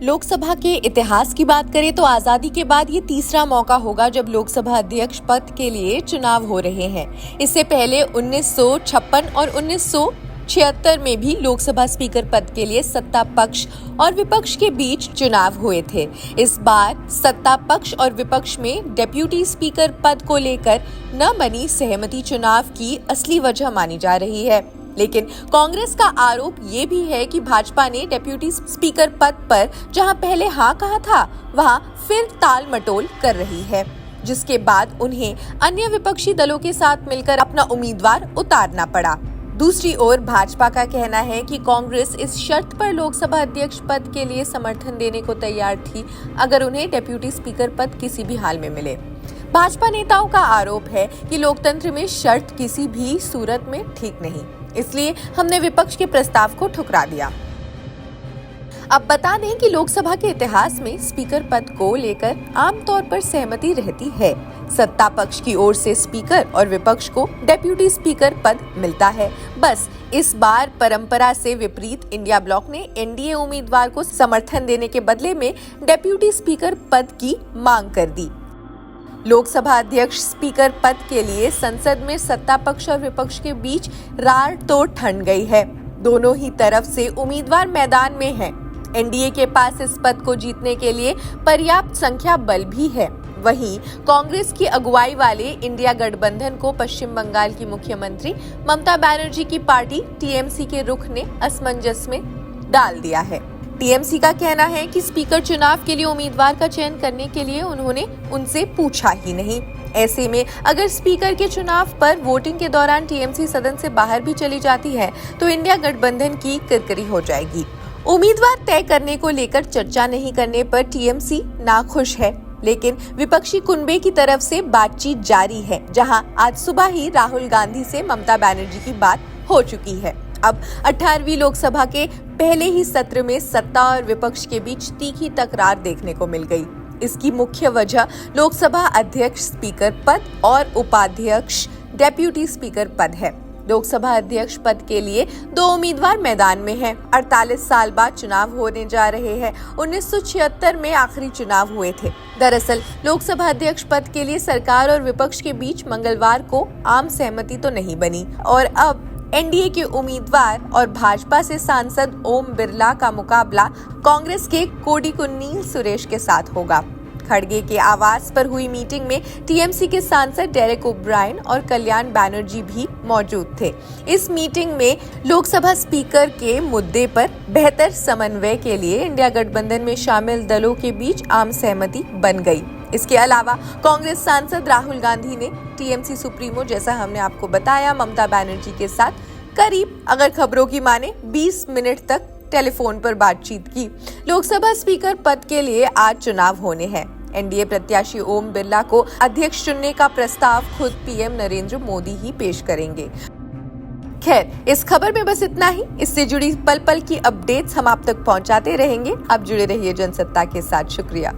लोकसभा के इतिहास की बात करें तो आजादी के बाद ये तीसरा मौका होगा जब लोकसभा अध्यक्ष पद के लिए चुनाव हो रहे हैं। इससे पहले 1956 और 1976 में भी लोकसभा स्पीकर पद के लिए सत्ता पक्ष और विपक्ष के बीच चुनाव हुए थे। इस बार सत्ता पक्ष और विपक्ष में डेप्यूटी स्पीकर पद को लेकर न बनी सहमति चुनाव की असली वजह मानी जा रही है। लेकिन कांग्रेस का आरोप ये भी है कि भाजपा ने डेप्यूटी स्पीकर पद पर जहां पहले हाँ कहा था, वहां फिर टाल मटोल कर रही है, जिसके बाद उन्हें अन्य विपक्षी दलों के साथ मिलकर अपना उम्मीदवार उतारना पड़ा। दूसरी ओर भाजपा का कहना है कि कांग्रेस इस शर्त पर लोकसभा अध्यक्ष पद के लिए समर्थन देने को तैयार थी अगर उन्हें डेप्यूटी स्पीकर पद किसी भी हाल में मिले। भाजपा नेताओं का आरोप है कि लोकतंत्र में शर्त किसी भी सूरत में ठीक नहीं, इसलिए हमने विपक्ष के प्रस्ताव को ठुकरा दिया। अब बता दें कि लोकसभा के इतिहास में स्पीकर पद को लेकर आमतौर पर सहमति रहती है। सत्ता पक्ष की ओर से स्पीकर और विपक्ष को डेप्यूटी स्पीकर पद मिलता है। बस इस बार परंपरा से विपरीत इंडिया ब्लॉक ने एनडीए उम्मीदवार को समर्थन देने के बदले में डेप्यूटी स्पीकर पद की मांग कर दी। लोकसभा अध्यक्ष स्पीकर पद के लिए संसद में सत्ता पक्ष और विपक्ष के बीच रार तो ठन गई है। दोनों ही तरफ से उम्मीदवार मैदान में हैं। एनडीए के पास इस पद को जीतने के लिए पर्याप्त संख्या बल भी है। वहीं कांग्रेस की अगुवाई वाले इंडिया गठबंधन को पश्चिम बंगाल की मुख्यमंत्री ममता बनर्जी की पार्टी टीएमसी के रुख ने असमंजस में डाल दिया है। टीएमसी का कहना है कि स्पीकर चुनाव के लिए उम्मीदवार का चयन करने के लिए उन्होंने उनसे पूछा ही नहीं। ऐसे में अगर स्पीकर के चुनाव पर वोटिंग के दौरान टीएमसी सदन से बाहर भी चली जाती है तो इंडिया गठबंधन की किरकिरी हो जाएगी। उम्मीदवार तय करने को लेकर चर्चा नहीं करने पर टीएमसी नाखुश है, लेकिन विपक्षी कुनबे की तरफ से बातचीत जारी है, जहां आज सुबह ही राहुल गांधी से ममता बनर्जी की बात हो चुकी है। अब 18वीं लोकसभा के पहले ही सत्र में सत्ता और विपक्ष के बीच तीखी तकरार देखने को मिल गई। इसकी मुख्य वजह लोकसभा अध्यक्ष स्पीकर पद और उपाध्यक्ष डेप्यूटी स्पीकर पद है। लोकसभा अध्यक्ष पद के लिए दो उम्मीदवार मैदान में हैं। 48 साल बाद चुनाव होने जा रहे हैं। 1976 में आखिरी चुनाव हुए थे। दरअसल लोकसभा अध्यक्ष पद के लिए सरकार और विपक्ष के बीच मंगलवार को आम सहमति तो नहीं बनी और अब एनडीए के उम्मीदवार और भाजपा से सांसद ओम बिरला का मुकाबला कांग्रेस के कोडिकुन्नील सुरेश के साथ होगा। खड़गे के आवास पर हुई मीटिंग में टीएमसी के सांसद डेरेक ओब्रायन और कल्याण बैनर्जी भी मौजूद थे। इस मीटिंग में लोकसभा स्पीकर के मुद्दे पर बेहतर समन्वय के लिए इंडिया गठबंधन में शामिल दलों के बीच आम सहमति बन गई। इसके अलावा कांग्रेस सांसद राहुल गांधी ने टीएमसी सुप्रीमो, जैसा हमने आपको बताया, ममता बनर्जी के साथ करीब, अगर खबरों की माने, 20 मिनट तक टेलीफोन पर बातचीत की। लोकसभा स्पीकर पद के लिए आज चुनाव होने हैं। एनडीए प्रत्याशी ओम बिरला को अध्यक्ष चुनने का प्रस्ताव खुद पीएम नरेंद्र मोदी ही पेश करेंगे। खैर, इस खबर में बस इतना ही। इससे जुड़ी पल पल की अपडेट्स हम आप तक पहुंचाते रहेंगे। आप जुड़े रहिए जनसत्ता के साथ। शुक्रिया।